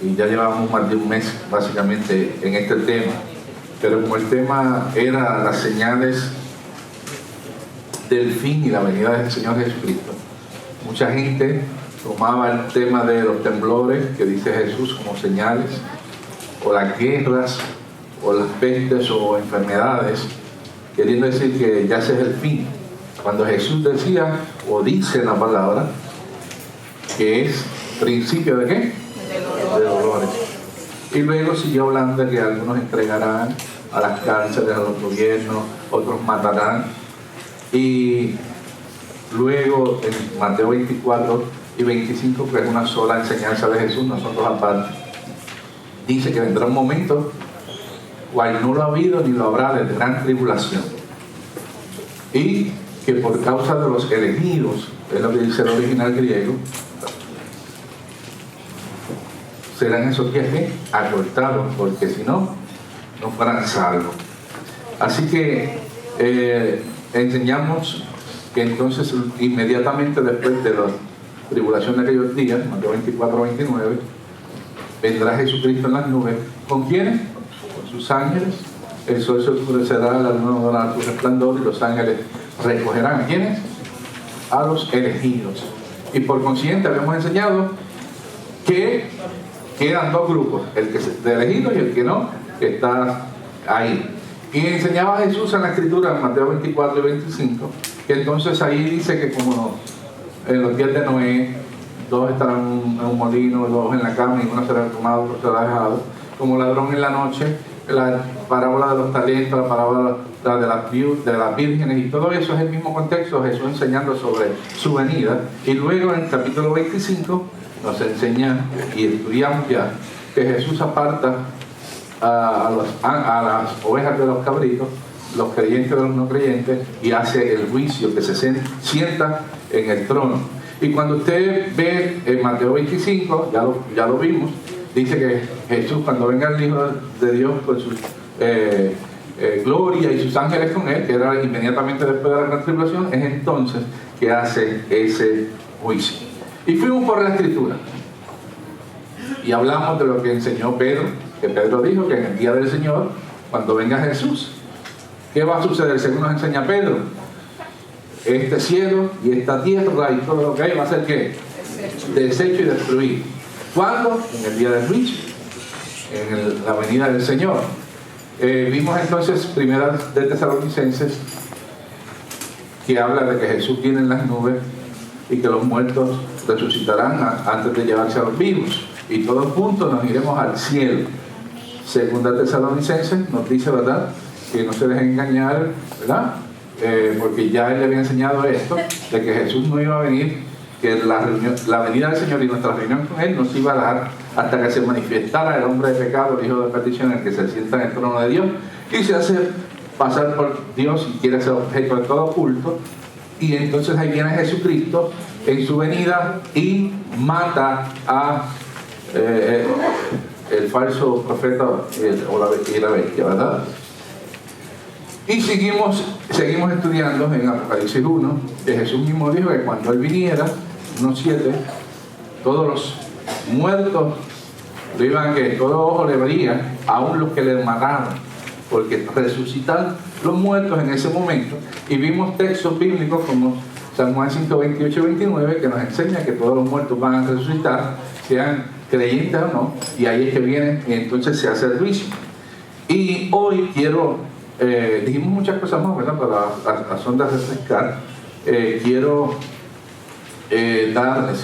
y ya llevamos más de un mes básicamente en este tema, pero como el tema era las señales del fin y la venida del Señor Jesucristo, mucha gente tomaba el tema de los temblores que dice Jesús como señales, o las guerras, o las pestes o enfermedades, queriendo decir que ya ese es el fin, cuando Jesús decía o dice en la palabra que es principio ¿de qué? De dolores. Y luego siguió hablando de que algunos entregarán a las cárceles, a los gobiernos, otros matarán. Y luego en Mateo 24 y 25, que es una sola enseñanza de Jesús, nosotros aparte, dice que vendrá un momento cual no lo ha habido ni lo habrá de gran tribulación, y que por causa de los elegidos, es lo que dice el original griego, serán esos días que acortados, porque si no, no fueran salvos. Así que enseñamos que entonces inmediatamente después de la tribulación de aquellos días, Mateo 24-29, vendrá Jesucristo en las nubes. ¿Con quiénes? Con sus ángeles. El sol se oscurecerá, la luna no dará su resplandor, y los ángeles recogerán ¿a quiénes? A los elegidos. Y por consiguiente habíamos enseñado que quedan dos grupos, el que es de elegidos y el que no, que está ahí. Y enseñaba Jesús en la Escritura, en Mateo 24 y 25, que entonces ahí dice que como en los días de Noé, dos estarán en un molino, dos en la cama, y uno será tomado, otro será dejado, como ladrón en la noche, la parábola de los talentos, la parábola de las vírgenes, y todo eso es el mismo contexto, Jesús enseñando sobre su venida. Y luego en el capítulo 25 nos enseña, y estudiamos ya, que Jesús aparta a las ovejas de los cabritos, los creyentes de los no creyentes, y hace el juicio, que se sienta en el trono. Y cuando usted ve en Mateo 25, ya lo vimos, dice que Jesús, cuando venga el Hijo de Dios con su gloria y sus ángeles con él, que era inmediatamente después de la gran tribulación, es entonces que hace ese juicio. Y fuimos por la Escritura y hablamos de lo que enseñó Pedro, que Pedro dijo que en el día del Señor, cuando venga Jesús, ¿qué va a suceder según nos enseña Pedro? Este cielo y esta tierra y todo lo que hay va a ser ¿qué? Deshecho y destruido. ¿Cuándo? En el día del juicio, en la venida del Señor. Vimos entonces Primera de Tesalonicenses, que habla de que Jesús viene en las nubes y que los muertos resucitarán antes de llevarse a los vivos, y todos juntos nos iremos al cielo. Segunda de Tesalonicenses nos dice, ¿verdad?, que no se dejen engañar, ¿verdad?, porque ya él le había enseñado esto, de que Jesús no iba a venir, que la venida del Señor y nuestra reunión con él nos iba a dar hasta que se manifestara el hombre de pecado, el hijo de perdición, el que se sienta en el trono de Dios y se hace pasar por Dios y quiere ser objeto de todo culto. Y entonces ahí viene Jesucristo en su venida y mata a el falso profeta y la bestia, ¿verdad? Y seguimos estudiando en Apocalipsis 1, que Jesús mismo dijo que cuando él viniera, unos 7, todos los muertos lo iban a que todo ojo le vería, aún los que le mataron, porque resucitan los muertos en ese momento. Y vimos textos bíblicos como San Juan 5:28 y 29, que nos enseña que todos los muertos van a resucitar, sean creyentes o no, y ahí es que vienen y entonces se hace el juicio. Y hoy quiero, dijimos muchas cosas más, ¿verdad?, para las razón de refrescar. Quiero darles,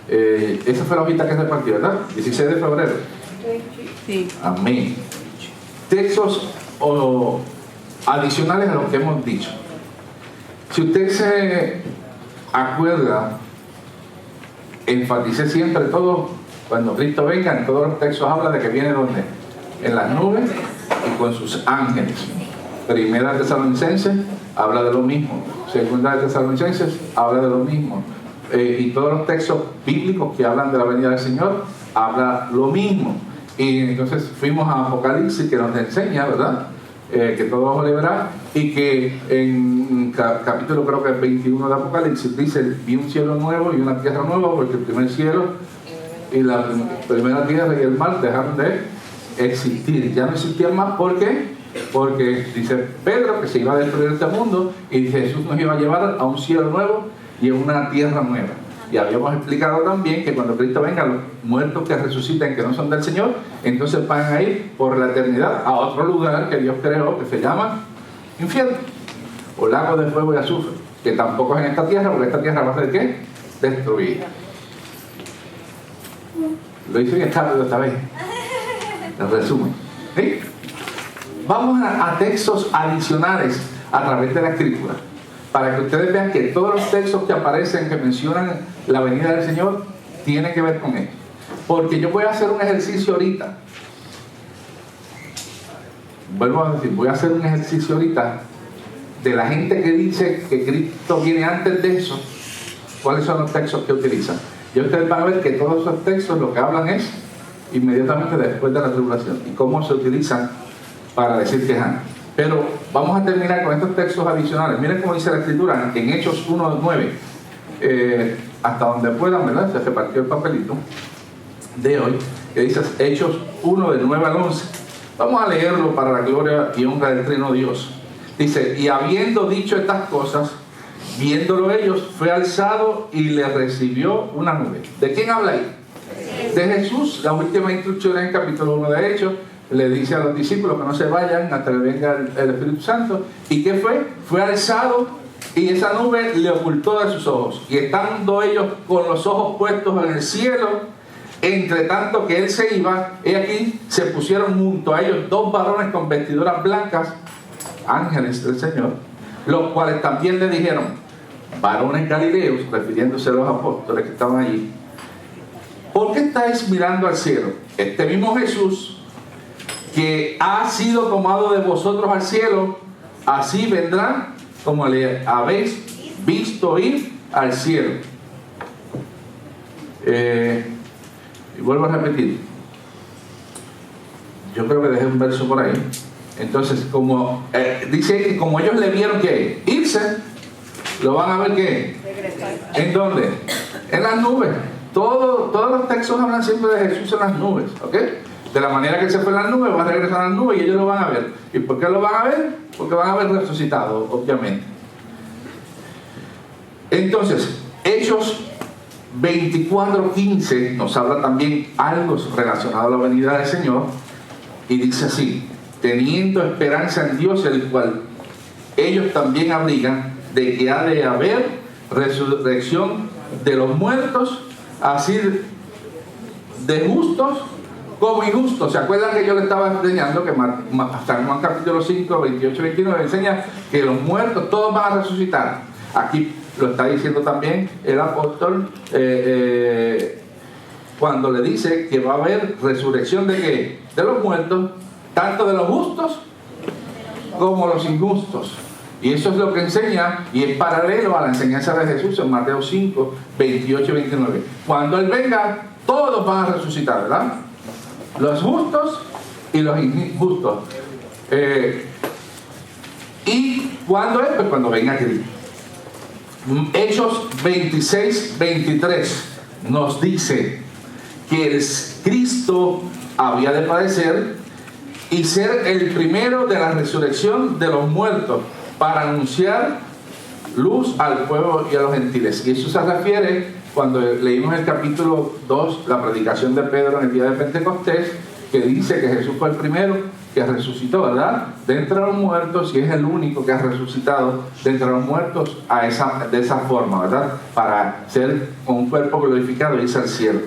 esa fue la hojita que repartí, ¿verdad? 16 de febrero. Sí. Amén. Textos adicionales a lo que hemos dicho. Si usted se acuerda, enfaticé siempre todo, cuando Cristo venga, en todos los textos habla de que viene ¿dónde? En las nubes y con sus ángeles. Primera de Tesalonicenses habla de lo mismo. Segunda de Tesalonicenses habla de lo mismo. Y todos los textos bíblicos que hablan de la venida del Señor habla lo mismo. Y entonces fuimos a Apocalipsis, que nos enseña, ¿verdad?, que todo ojo le verá, y que en capítulo creo que 21 de Apocalipsis dice: vi un cielo nuevo y una tierra nueva, porque el primer cielo y la primera tierra y el mar dejaron de existir. Ya no existían más. ¿Por qué? Porque dice Pedro que se iba a destruir este mundo y Jesús nos iba a llevar a un cielo nuevo y a una tierra nueva. Y habíamos explicado también que cuando Cristo venga, los muertos que resuciten, que no son del Señor, entonces van a ir por la eternidad a otro lugar que Dios creó, que se llama infierno, o lago de fuego y azufre, que tampoco es en esta tierra, porque esta tierra va a ser ¿qué? Destruida. Lo hice bien rápido esta vez. El resumen. ¿Sí? Vamos a textos adicionales a través de la Escritura, para que ustedes vean que todos los textos que aparecen, que mencionan la venida del Señor, tienen que ver con esto. Porque yo voy a hacer un ejercicio ahorita. Vuelvo a decir, voy a hacer un ejercicio ahorita de la gente que dice que Cristo viene antes de eso. ¿Cuáles son los textos que utilizan? Y ustedes van a ver que todos esos textos lo que hablan es inmediatamente después de la tribulación y cómo se utilizan para decir que es antes. Pero vamos a terminar con estos textos adicionales. Miren cómo dice la Escritura en Hechos 1:9. Hasta donde puedan, ¿verdad? Se repartió el papelito de hoy, que dice Hechos 1, del 9 al 11. Vamos a leerlo para la gloria y honra del Trino Dios. Dice: y habiendo dicho estas cosas, viéndolo ellos, fue alzado y le recibió una nube. ¿De quién habla ahí? De Jesús. La última instrucción en el capítulo 1 de Hechos le dice a los discípulos que no se vayan hasta que venga el Espíritu Santo. ¿Y qué fue? Fue alzado y esa nube le ocultó de sus ojos. Y estando ellos con los ojos puestos en el cielo, entre tanto que él se iba, he aquí se pusieron junto a ellos dos varones con vestiduras blancas, ángeles del Señor, los cuales también le dijeron: varones galileos, refiriéndose a los apóstoles que estaban allí, ¿por qué estáis mirando al cielo? Este mismo Jesús, que ha sido tomado de vosotros al cielo, así vendrá como le habéis visto ir al cielo. Y vuelvo a repetir, yo creo que dejé un verso por ahí. Entonces, como dice que como ellos le vieron que irse, lo van a ver que ¿en dónde? En las nubes. Todos los textos hablan siempre de Jesús en las nubes, ¿ok? De la manera que él se fue en las nubes, va a regresar a las nubes y ellos lo van a ver. ¿Y por qué lo van a ver? Porque van a ver resucitado, obviamente. Entonces, Hechos 24:15 nos habla también algo relacionado a la venida del Señor, y dice así: teniendo esperanza en Dios, el cual ellos también abrigan, de que ha de haber resurrección de los muertos, así de justos como injustos. ¿Se acuerdan que yo le estaba enseñando que San Juan capítulo 5, 28-29 enseña que los muertos todos van a resucitar? Aquí lo está diciendo también el apóstol cuando le dice que va a haber resurrección de ¿qué? De los muertos, tanto de los justos como los injustos. Y eso es lo que enseña, y es paralelo a la enseñanza de Jesús en Mateo 5, 28-29. Cuando Él venga, todos van a resucitar, ¿verdad? Los justos y los injustos. ¿Y cuándo es? Pues cuando venga Cristo. Hechos 26-23 nos dice que el Cristo había de padecer y ser el primero de la resurrección de los muertos, para anunciar luz al pueblo y a los gentiles. Y eso se refiere cuando leímos el capítulo 2, la predicación de Pedro en el día de Pentecostés, que dice que Jesús fue el primero que resucitó, ¿verdad? De entre los muertos, y es el único que ha resucitado de entre los muertos de esa forma, ¿verdad? Para ser con un cuerpo glorificado y irse al cielo.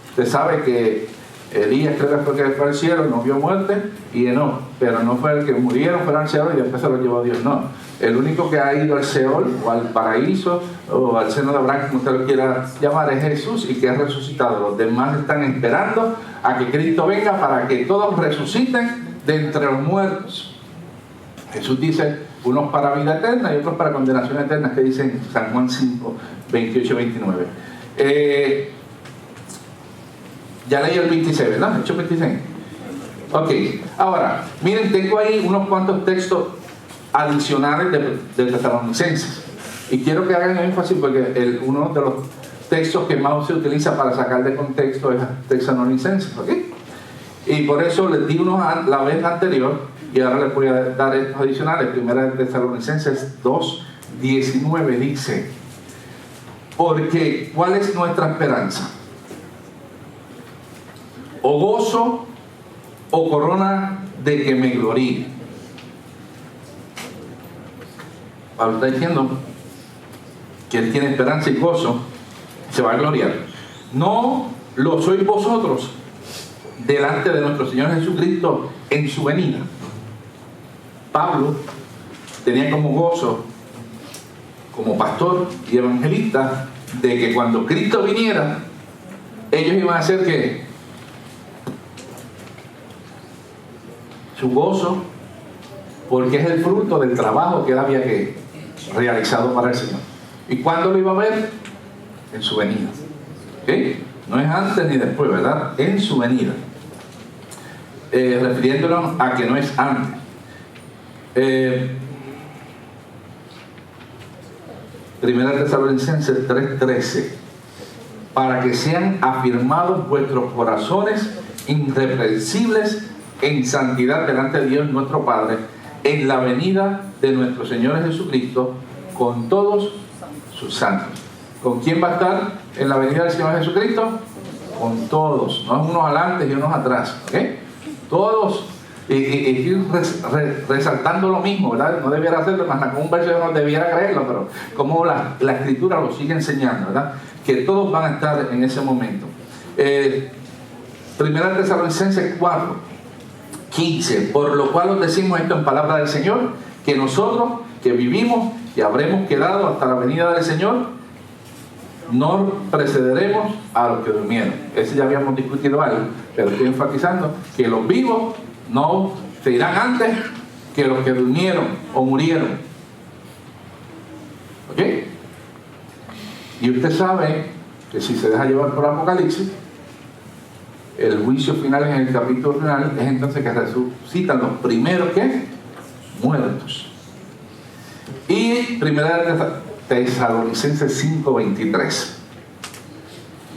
Usted sabe que Elías creo que fue al cielo, no vio muerte, y Enoc, pero no fue el que murieron, fueron al cielo y después se lo llevó Dios, no. El único que ha ido al Seol, o al paraíso, o al seno de Abraham, como usted lo quiera llamar, es Jesús, y que ha resucitado. Los demás están esperando a que Cristo venga para que todos resuciten de entre los muertos. Jesús dice, unos para vida eterna y otros para condenación eterna, que dice en San Juan 5, 28-29. Ya leí el 26, ¿verdad? Hechos 26. Ok, ahora, miren, tengo ahí unos cuantos textos adicionales de Tesalonicenses. Y quiero que hagan énfasis porque uno de los textos que más se utiliza para sacar de contexto es Tesalonicenses, ¿ok? Y por eso les di unos la vez anterior, y ahora les voy a dar estos adicionales. Primera de Tesalonicenses 2:19 dice: porque ¿cuál es nuestra esperanza? O gozo o corona de que me gloríe. Pablo está diciendo que él tiene esperanza y gozo, se va a gloriar. No lo sois vosotros delante de nuestro Señor Jesucristo en su venida. Pablo tenía como gozo, como pastor y evangelista, de que cuando Cristo viniera, ellos iban a hacer que su gozo, porque es el fruto del trabajo que él había realizado para el Señor. ¿Y cuándo lo iba a ver? En su venida. ¿Okay? No es antes ni después, ¿verdad? En su venida. Refiriéndonos a que no es antes. Primera Tesalonicenses 3:13: para que sean afirmados vuestros corazones irreprensibles en santidad delante de Dios nuestro Padre, en la venida de nuestro Señor Jesucristo con todos sus santos. ¿Con quién va a estar en la venida del Señor Jesucristo? Con todos, no unos adelante y unos atrás, ¿ok? Todos. Y resaltando lo mismo, ¿verdad? No debiera hacerlo, más con un verso no debiera creerlo, pero como la Escritura lo sigue enseñando, ¿verdad? Que todos van a estar en ese momento. Primera Tesalonicenses 4:15: por lo cual os decimos esto en palabra del Señor, que nosotros que vivimos y habremos quedado hasta la venida del Señor, no precederemos a los que durmieron. Ese ya habíamos discutido algo, pero estoy enfatizando que los vivos no se irán antes que los que durmieron o murieron. ¿Ok? Y usted sabe que si se deja llevar por Apocalipsis, el juicio final en el capítulo final es entonces que resucitan los primeros que muertos. Y primera Tesalonicenses 5:23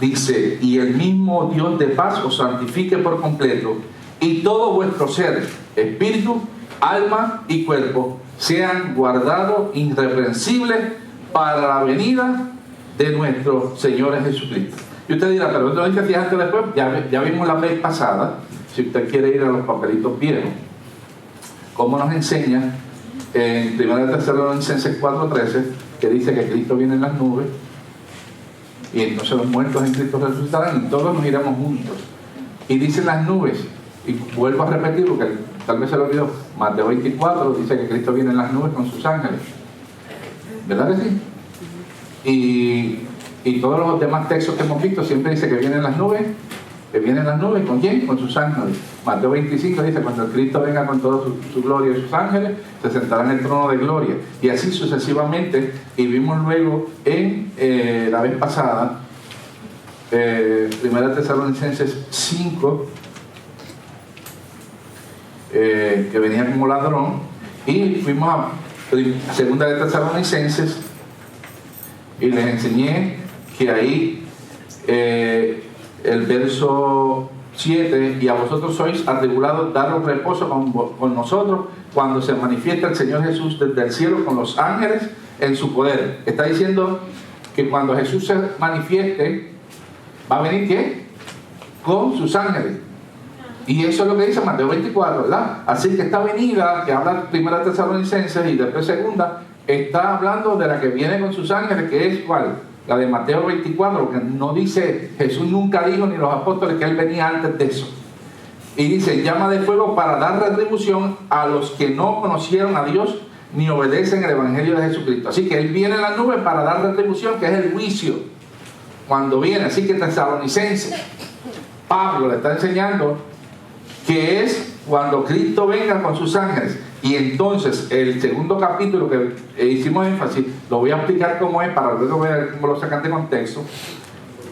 dice: y el mismo Dios de paz os santifique por completo, y todo vuestro ser, espíritu, alma y cuerpo sean guardados irreprensibles para la venida de nuestro Señor Jesucristo. Y usted dirá, pero esto lo dice así antes después. Ya vimos la vez pasada, si usted quiere ir a los papelitos viejos, cómo nos enseña en 1 Tesalonicenses 4:13, que dice que Cristo viene en las nubes, y entonces los muertos en Cristo resucitarán y todos nos iremos juntos. Y dice las nubes, y vuelvo a repetir porque tal vez se lo olvidó, Mateo 24 dice que Cristo viene en las nubes con sus ángeles, ¿verdad que sí? Y todos los demás textos que hemos visto siempre dice que vienen las nubes. ¿Que vienen las nubes? ¿Con quién? Con sus ángeles. Mateo 25 dice: cuando el Cristo venga con toda su gloria y sus ángeles, se sentará en el trono de gloria. Y así sucesivamente. Y vimos luego en la vez pasada, 1 Tesalonicenses 5, que venía como ladrón. Y fuimos a 2 de Tesalonicenses y les enseñé que ahí el verso 7: y a vosotros sois atribulados, daros reposo con nosotros cuando se manifiesta el Señor Jesús desde el cielo con los ángeles en su poder. Está diciendo que cuando Jesús se manifieste, va a venir ¿qué? Con sus ángeles. Y eso es lo que dice Mateo 24, ¿verdad? Así que esta venida que habla primera Tesalonicenses y después segunda, está hablando de la que viene con sus ángeles, que es ¿cuál? La de Mateo 24, que no dice, Jesús nunca dijo ni los apóstoles que él venía antes de eso. Y dice: llama de fuego para dar retribución a los que no conocieron a Dios ni obedecen el evangelio de Jesucristo. Así que él viene en las nubes para dar retribución, que es el juicio cuando viene. Así que Tesalonicenses, Pablo le está enseñando que es cuando Cristo venga con sus ángeles. Y entonces el segundo capítulo que hicimos énfasis, lo voy a explicar cómo es para luego ver cómo lo sacan de contexto.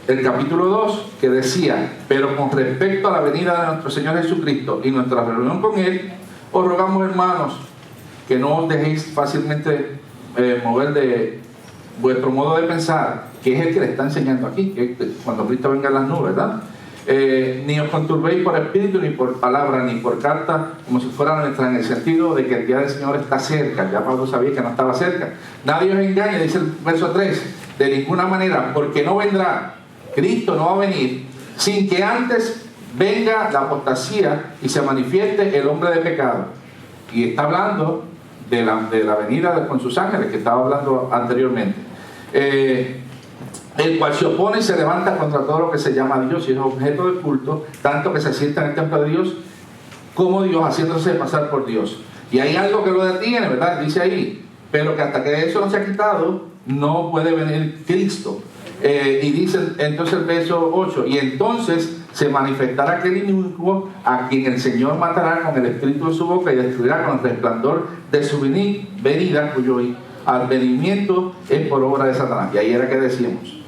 El capítulo 2 que decía: pero con respecto a la venida de nuestro Señor Jesucristo y nuestra reunión con Él, os rogamos, hermanos, que no os dejéis fácilmente mover de vuestro modo de pensar, que es el que le está enseñando aquí, que cuando Cristo venga en las nubes, ¿verdad? Ni os conturbéis por espíritu, ni por palabra, ni por carta, como si fuera nuestra, en el sentido de que el día del Señor está cerca. Ya Pablo sabía que no estaba cerca. Nadie os engañe, dice el verso 3, de ninguna manera, porque no vendrá, Cristo no va a venir, sin que antes venga la apostasía y se manifieste el hombre de pecado. Y está hablando de la venida con sus ángeles, que estaba hablando anteriormente. El cual se opone y se levanta contra todo lo que se llama Dios y es objeto de culto, tanto que se sienta en el templo de Dios como Dios, haciéndose pasar por Dios. Y hay algo que lo detiene, ¿verdad? Dice ahí, pero que hasta que eso no se ha quitado, no puede venir Cristo. Y dice entonces el verso 8, y entonces se manifestará aquel inicuo a quien el Señor matará con el espíritu de su boca y destruirá con el resplandor de su venida, cuyo advenimiento es por obra de Satanás. Y ahí era que decíamos.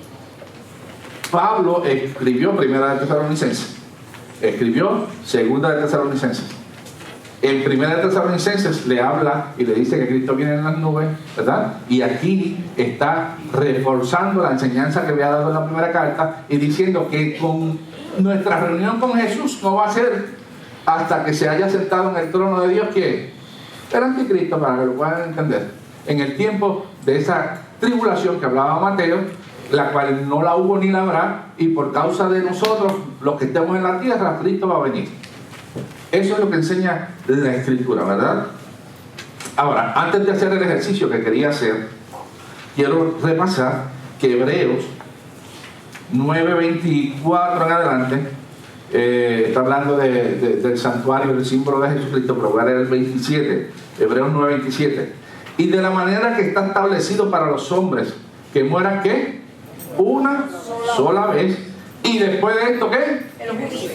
Pablo escribió Primera de Tesalonicenses, escribió Segunda de Tesalonicenses. En Primera de Tesalonicenses le habla y le dice que Cristo viene en las nubes, ¿verdad? Y aquí está reforzando la enseñanza que había dado en la primera carta y diciendo que con nuestra reunión con Jesús no va a ser hasta que se haya sentado en el trono de Dios, que el anticristo, para que lo puedan entender, en el tiempo de esa tribulación que hablaba Mateo, la cual no la hubo ni la habrá, y por causa de nosotros, los que estemos en la tierra, Cristo va a venir. Eso es lo que enseña la Escritura, ¿verdad? Ahora, antes de hacer el ejercicio que quería hacer, quiero repasar que Hebreos 9:24 en adelante está hablando del santuario, del símbolo de Jesucristo, pero voy a leer el 27, Hebreos 9:27. Y de la manera que está establecido para los hombres que mueran, ¿qué? Una sola vez. Y después de esto, ¿qué? El juicio.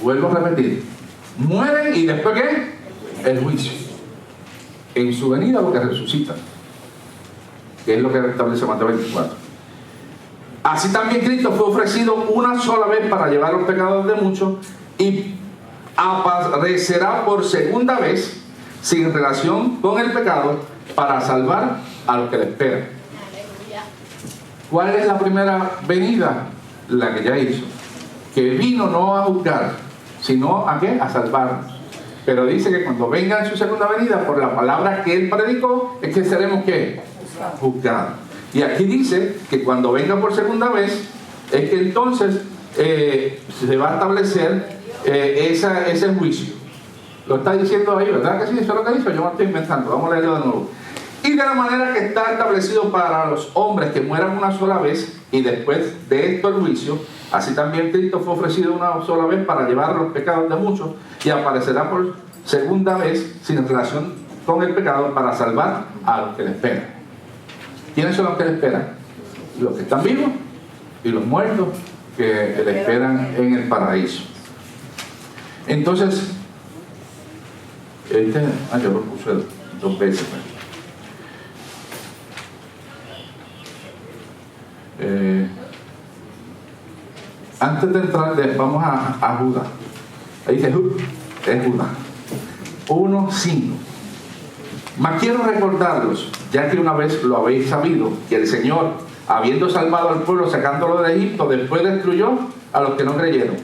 Vuelvo a repetir. Mueren y después, ¿qué? El juicio. En su venida, porque resucitan. Que es lo que establece Mateo 24. Así también Cristo fue ofrecido una sola vez para llevar los pecados de muchos y aparecerá por segunda vez sin relación con el pecado para salvar a los que le esperan. ¿Cuál es la primera venida? La que ya hizo, que vino no a juzgar, sino ¿a qué? A salvarnos. Pero dice que cuando venga en su segunda venida, por la palabra que él predicó, es que seremos ¿qué? Juzgados. Y aquí dice que cuando venga por segunda vez, es que entonces se va a establecer ese juicio. Lo está diciendo ahí, ¿verdad que sí? Eso es lo que dice, yo me estoy inventando. Vamos a leerlo de nuevo. Y de la manera que está establecido para los hombres que mueran una sola vez y después de esto el juicio, así también Cristo fue ofrecido una sola vez para llevar los pecados de muchos y aparecerá por segunda vez sin relación con el pecado para salvar a los que le esperan. ¿Quiénes son los que le esperan? Los que están vivos y los muertos que le esperan en el paraíso. Entonces, yo lo puse 2 veces. Antes de entrar, vamos a Judas. Ahí dice, es Judas 1:5. Mas quiero recordaros, ya que una vez lo habéis sabido, que el Señor, habiendo salvado al pueblo, sacándolo de Egipto, después destruyó a los que no creyeron.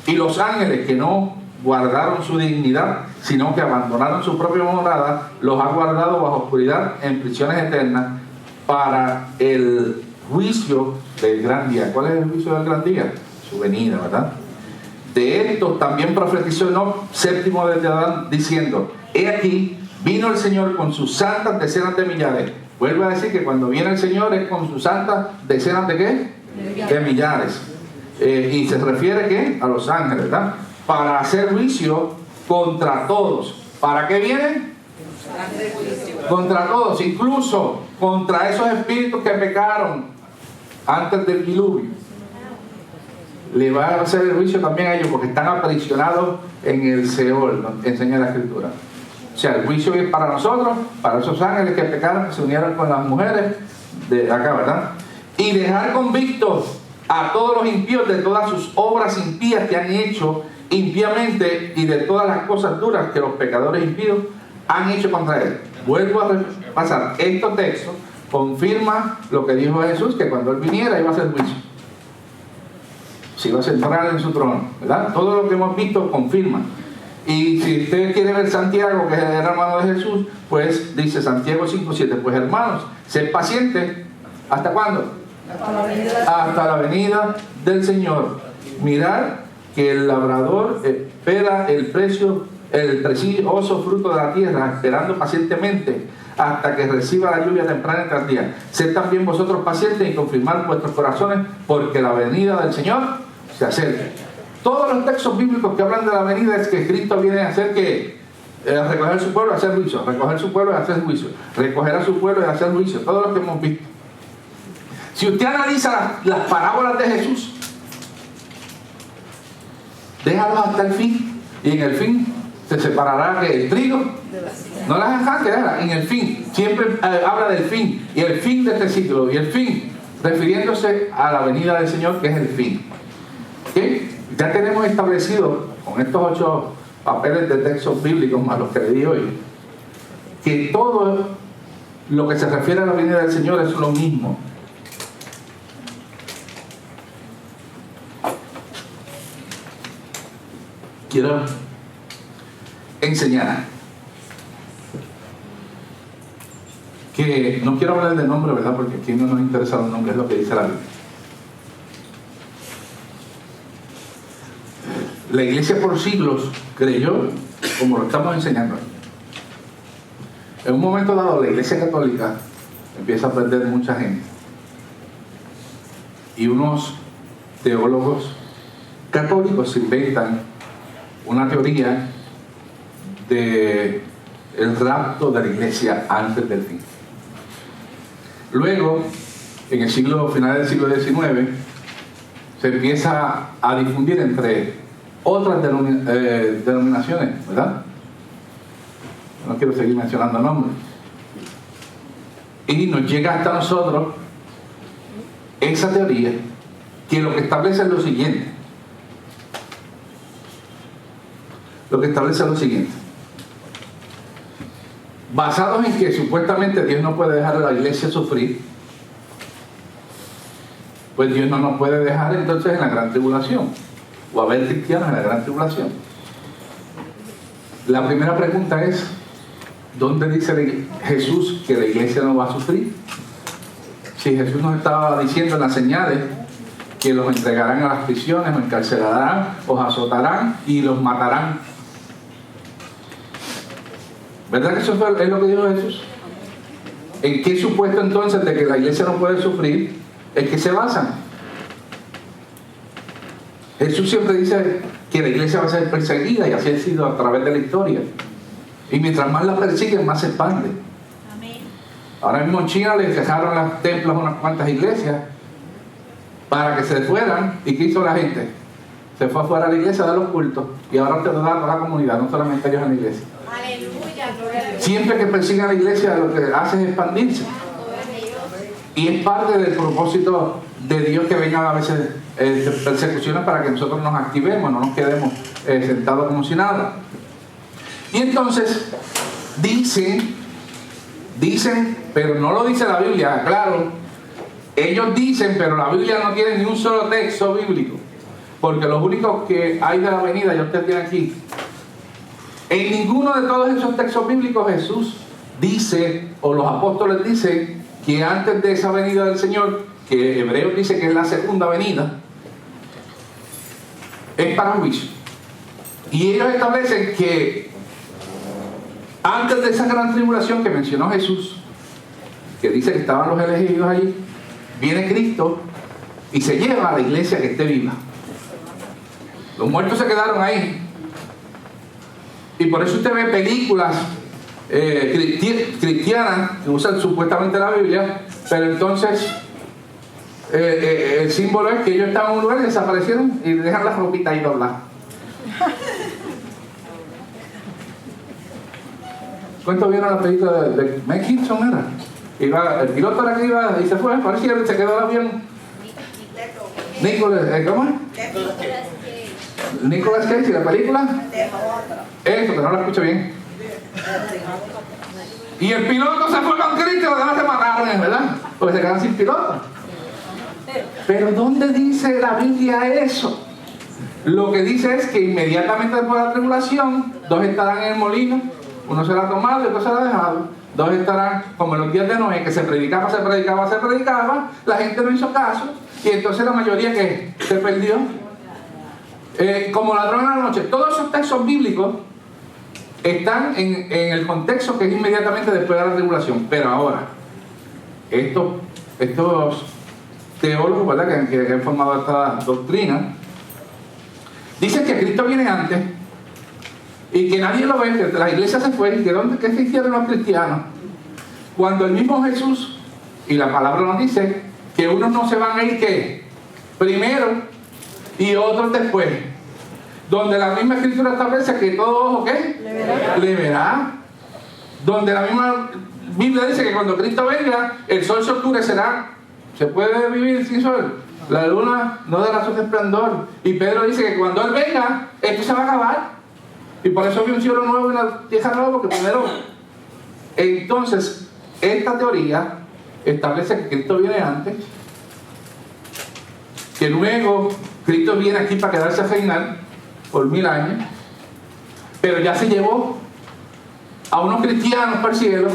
Y los ángeles que no guardaron su dignidad, sino que abandonaron su propia morada, los ha guardado bajo oscuridad en prisiones eternas para el juicio del gran día. ¿Cuál es el juicio del gran día? Su venida, ¿verdad? De esto también profetizó Enoc, séptimo desde Adán, diciendo: he aquí, vino el Señor con sus santas decenas de millares. Vuelve a decir que cuando viene el Señor es con sus santas decenas de ¿qué? De millares. Y se refiere ¿qué? A los ángeles, ¿verdad? Para hacer juicio contra todos. ¿Para qué vienen? Contra todos, incluso contra esos espíritus que pecaron antes del diluvio. Le va a hacer el juicio también a ellos porque están aprisionados en el Seol, ¿no? Enseña la Escritura. O sea, el juicio es para nosotros, para esos ángeles que pecaron, que se unieron con las mujeres de acá, ¿verdad? Y dejar convictos a todos los impíos de todas sus obras impías que han hecho impíamente y de todas las cosas duras que los pecadores impíos han hecho contra él. Vuelvo a repasar estos textos confirma lo que dijo Jesús, que cuando Él viniera iba a hacer juicio. Se iba a sentar en su trono, ¿verdad? Todo lo que hemos visto confirma. Y si usted quiere ver Santiago, que es el hermano de Jesús, pues dice Santiago 5:7, pues hermanos, sed pacientes. ¿Hasta cuándo? Hasta la venida del Señor. Mirar que el labrador espera el precioso fruto de la tierra, esperando pacientemente hasta que reciba la lluvia temprana y tardía. Sed también vosotros pacientes y confirmad vuestros corazones, porque la venida del Señor se acerca. Todos los textos bíblicos que hablan de la venida es que Cristo viene a hacer que recoger a su pueblo y hacer juicio, recoger a su pueblo y hacer juicio, recoger a su pueblo y hacer juicio, todo lo que hemos visto. Si usted analiza las parábolas de Jesús, déjalas hasta el fin, y en el fin se separará el trigo, no las dejaste, en el fin, siempre habla del fin, y el fin de este ciclo, y el fin, refiriéndose a la venida del Señor, que es el fin. ¿Okay? Ya tenemos establecido, con estos 8 papeles de textos bíblicos más los que le di hoy, que todo lo que se refiere a la venida del Señor es lo mismo. Quiero enseñar que no quiero hablar de nombre, ¿verdad? Porque aquí no nos interesa los nombres, es lo que dice la Biblia. La iglesia por siglos creyó como lo estamos enseñando hoy. En un momento dado, la iglesia católica empieza a perder mucha gente, y unos teólogos católicos se inventan una teoría de el rapto de la iglesia antes del fin. Luego, en el final del siglo XIX, se empieza a difundir entre otras denominaciones, ¿verdad? No quiero seguir mencionando nombres. Y nos llega hasta nosotros esa teoría, que lo que establece es lo siguiente. Basados en que supuestamente Dios no puede dejar a la iglesia sufrir, pues Dios no nos puede dejar entonces en la gran tribulación, o haber cristianos en la gran tribulación. La primera pregunta es, ¿dónde dice Jesús que la iglesia no va a sufrir? Si Jesús nos estaba diciendo en las señales que los entregarán a las prisiones, os encarcelarán, os azotarán y los matarán. ¿Verdad que eso es lo que dijo Jesús? ¿En qué supuesto entonces de que la iglesia no puede sufrir es que se basan? Jesús siempre dice que la iglesia va a ser perseguida, y así ha sido a través de la historia. Y mientras más la persiguen, más se expande. Amén. Ahora mismo en China le dejaron los templos a unas cuantas iglesias para que se fueran. ¿Y qué hizo la gente? Se fue afuera de la iglesia a dar los cultos, y ahora te da a toda la comunidad, no solamente ellos en la iglesia. Siempre que persigan a la iglesia, lo que hace es expandirse. Y es parte del propósito de Dios que vengan a veces persecuciones para que nosotros nos activemos, no nos quedemos sentados como si nada. Y entonces dicen, pero no lo dice la Biblia, claro. Ellos dicen, pero la Biblia no tiene ni un solo texto bíblico, porque los únicos que hay de la venida, ya usted tiene aquí. En ninguno de todos esos textos bíblicos Jesús dice, o los apóstoles dicen, que antes de esa venida del Señor, que Hebreos dice que es la segunda venida, es para juicio. Y ellos establecen que antes de esa gran tribulación que mencionó Jesús, que dice que estaban los elegidos allí, viene Cristo y se lleva a la iglesia que esté viva. Los muertos se quedaron ahí. Y por eso usted ve películas cristianas que usan supuestamente la Biblia, pero entonces el símbolo es que ellos estaban en un lugar y desaparecieron y dejan las ropitas ahí dobladas. ¿Cuántos vieron la película de Mel Gibson? El piloto era que iba y se fue, parecía que se quedó el avión. ¿Cómo es? Nicolas Cage, ¿y la película? Eso, que no la escucho bien. Y el piloto se fue con Cristo y los demás se mataron, ¿verdad? Porque se quedan sin piloto. Pero ¿dónde dice la Biblia eso? Lo que dice es que inmediatamente después de la tribulación, 2 estarán en el molino, uno será tomado y otro será dejado. 2 estarán como en los días de Noé, que se predicaba, la gente no hizo caso, y entonces la mayoría que se perdió. Como ladrón en la noche. Todos esos textos bíblicos están en el contexto que es inmediatamente después de la tribulación. Pero ahora, estos teólogos, ¿verdad?, que han formado esta doctrina, dicen que Cristo viene antes y que nadie lo ve, que la iglesia se fue y que ¿qué se hicieron los cristianos? Cuando el mismo Jesús, y la palabra nos dice que unos no se van a ir, ¿qué? Primero y otros después. Donde la misma escritura establece que todo ojo, ¿qué? Le verá. Donde la misma Biblia dice que cuando Cristo venga, el sol se oscurecerá. ¿Se puede vivir sin sol? La luna no dará su resplandor. Y Pedro dice que cuando Él venga, esto se va a acabar. Y por eso hay un cielo nuevo y una tierra nueva, porque primero. Entonces, esta teoría establece que Cristo viene antes, que luego Cristo viene aquí para quedarse a reinar por 1000 años, pero ya se llevó a unos cristianos para el cielo,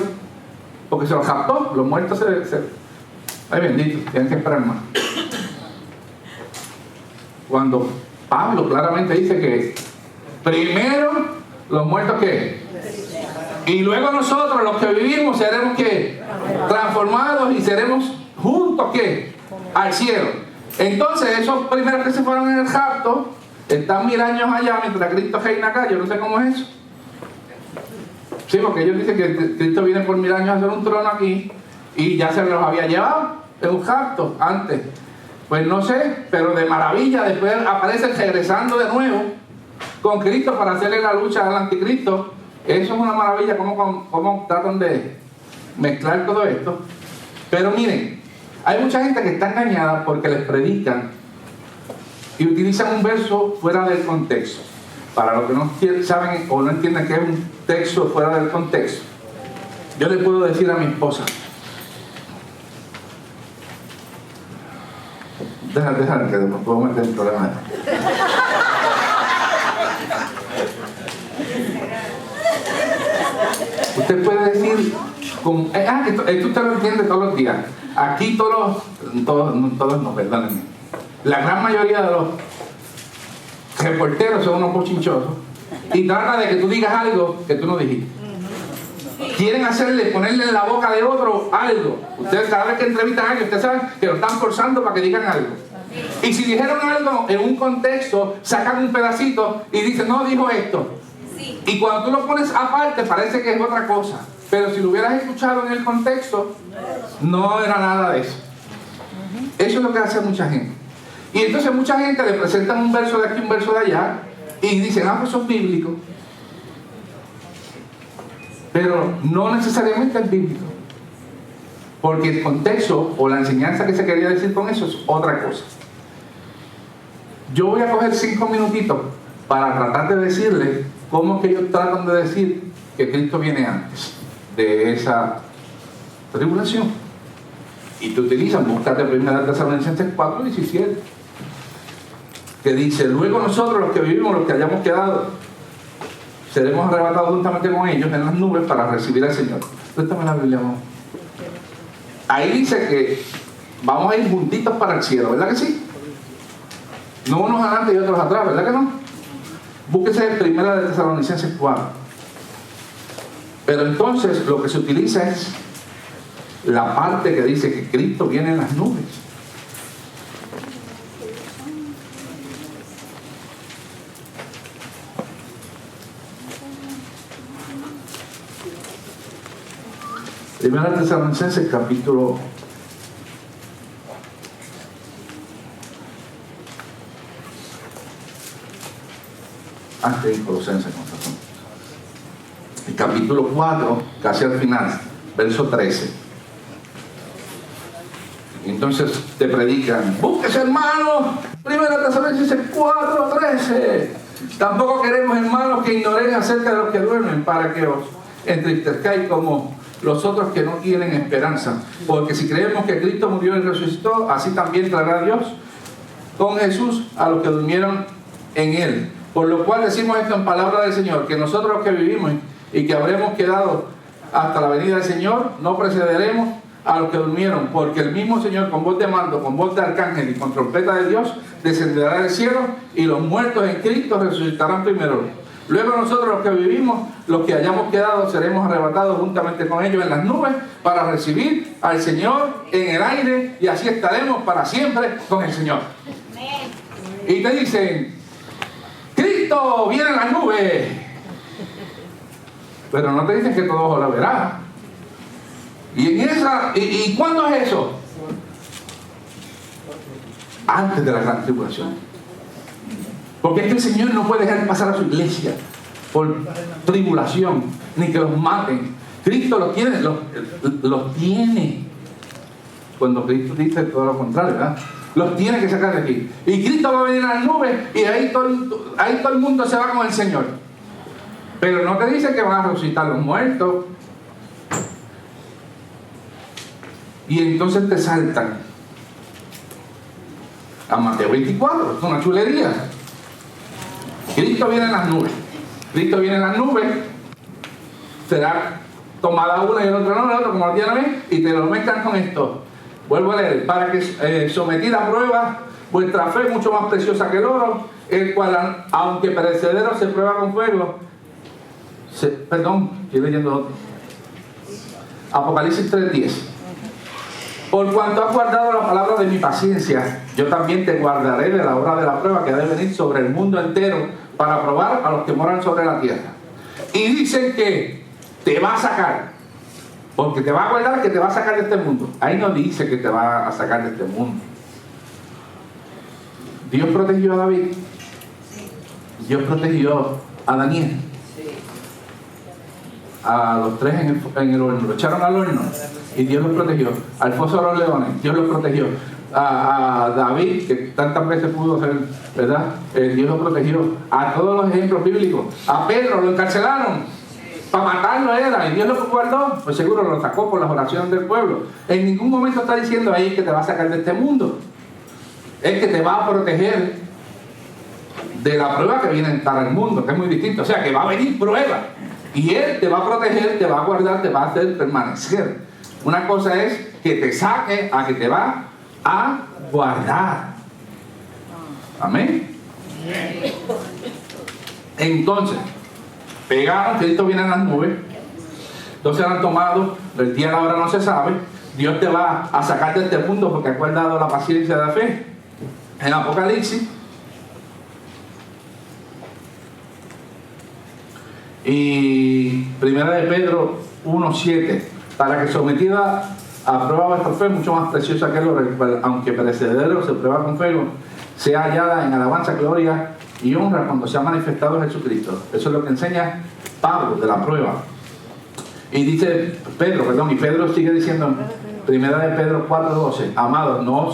porque se los captó, los muertos ay bendito, tienen que esperar más. Cuando Pablo claramente dice que primero los muertos, ¿qué? Y luego nosotros, los que vivimos, seremos, ¿qué? Transformados y seremos juntos, ¿qué? Al cielo. Entonces esos primeros que se fueron en el rapto están 1000 años allá mientras Cristo reina acá. Yo no sé cómo es eso. Sí, porque ellos dicen que Cristo viene por 1000 años a hacer un trono aquí y ya se los había llevado en un rapto antes. Pues no sé, pero de maravilla después aparecen regresando de nuevo con Cristo para hacerle la lucha al anticristo. Eso es una maravilla, cómo tratan de mezclar todo esto. Pero miren, hay mucha gente que está engañada porque les predican y utilizan un verso fuera del contexto. Para los que no saben o no entienden que es un texto fuera del contexto, yo le puedo decir a mi esposa: dejar que después puedo meter el problema. Usted puede decir, esto usted lo entiende todos los días. Aquí todos no, perdónenme. La gran mayoría de los reporteros son unos bochinchosos y tratan de que tú digas algo que tú no dijiste. Quieren ponerle en la boca de otro algo. Ustedes cada vez que entrevistan a alguien, ustedes saben que lo están forzando para que digan algo. Y si dijeron algo en un contexto, sacan un pedacito y dicen, no, dijo esto. Y cuando tú lo pones aparte, parece que es otra cosa. Pero si lo hubieras escuchado en el contexto, no era nada de eso. Eso es lo que hace mucha gente. Y entonces mucha gente le presentan un verso de aquí, un verso de allá, y dicen, pues eso es bíblico. Pero no necesariamente es bíblico. Porque el contexto o la enseñanza que se quería decir con eso es otra cosa. Yo voy a coger 5 minutitos para tratar de decirles cómo es que ellos tratan de decir que Cristo viene antes de esa tribulación. Y te utilizan, búscate 1 Tesalonicenses 4:17, que dice: luego nosotros, los que vivimos, los que hayamos quedado, seremos arrebatados juntamente con ellos en las nubes para recibir al Señor. Préstame la Biblia, amor. Ahí dice que vamos a ir juntitos para el cielo, ¿verdad que sí? No unos adelante y otros atrás, ¿verdad que no? Búsquese 1 Tesalonicenses 4. Pero entonces lo que se utiliza es la parte que dice que Cristo viene en las nubes. Primera Tesalonicenses capítulo 4, casi al final, verso 13. Entonces te predican: búsquese, hermano, 1 Tesalonicenses 4:13. Tampoco queremos, hermanos, que ignoren acerca de los que duermen, para que os entristezcáis como los otros que no tienen esperanza. Porque si creemos que Cristo murió y resucitó, así también traerá Dios con Jesús a los que durmieron en Él. Por lo cual decimos esto en palabra del Señor, que nosotros los que vivimos y que habremos quedado hasta la venida del Señor, no precederemos a los que durmieron, porque el mismo Señor con voz de mando, con voz de arcángel y con trompeta de Dios descenderá del cielo, y los muertos en Cristo resucitarán primero. Luego nosotros los que vivimos, los que hayamos quedado, seremos arrebatados juntamente con ellos en las nubes para recibir al Señor en el aire, y así estaremos para siempre con el Señor. Y te dicen: Cristo viene en las nubes, pero no te dicen que todos lo verán. ¿Y cuándo es eso? Antes de la gran tribulación. Porque es que el Señor no puede dejar pasar a su iglesia por tribulación, ni que los maten. Cristo los tiene, los tiene. Cuando Cristo dice todo lo contrario, ¿verdad? Los tiene que sacar de aquí. Y Cristo va a venir a las nubes, y ahí todo el mundo se va con el Señor. Pero no te dice que van a resucitar los muertos. Y entonces te saltan a Mateo 24, es una chulería. Cristo viene en las nubes. Cristo viene en las nubes, será tomada una y el otro no, el otro como la tierra ven, y te lo mezclan con esto. Vuelvo a leer: para que sometida a prueba vuestra fe mucho más preciosa que el oro, el cual aunque perecedero se prueba con fuego. Estoy leyendo otro. Apocalipsis 3:10. Por cuanto has guardado la palabra de mi paciencia, yo también te guardaré de la hora de la prueba que ha de venir sobre el mundo entero para probar a los que moran sobre la tierra. Y dicen que te va a sacar, porque te va a guardar, que te va a sacar de este mundo. Ahí no dice que te va a sacar de este mundo. Dios protegió a David. Dios protegió a Daniel. A los tres en el horno, lo echaron al horno y Dios los protegió. Al foso de los leones, Dios los protegió. A David, que tantas veces pudo ser, ¿verdad? Dios lo protegió. A todos los ejemplos bíblicos. A Pedro lo encarcelaron, para matarlo era, y Dios lo guardó. Pues seguro lo sacó por las oraciones del pueblo. En ningún momento está diciendo ahí que te va a sacar de este mundo. Es que te va a proteger de la prueba que viene a entrar al mundo, que es muy distinto. O sea, que va a venir prueba, y Él te va a proteger, te va a guardar, te va a hacer permanecer. Una cosa es que te saque, a que te va a guardar. Amén. Entonces, pegaron, Cristo viene en las nubes, entonces eran tomados, el día y la hora no se sabe. Dios te va a sacar de este mundo porque has guardado la paciencia de la fe. En Apocalipsis y Primera de Pedro 1:7, para que sometida a prueba vuestra fe, mucho más preciosa que el oro, aunque perecedero se prueba con fuego, sea hallada en alabanza, gloria y honra cuando sea manifestado Jesucristo. Eso es lo que enseña Pablo de la prueba. Y dice Pedro, y Pedro sigue diciendo en Primera de Pedro 4:12: amados, no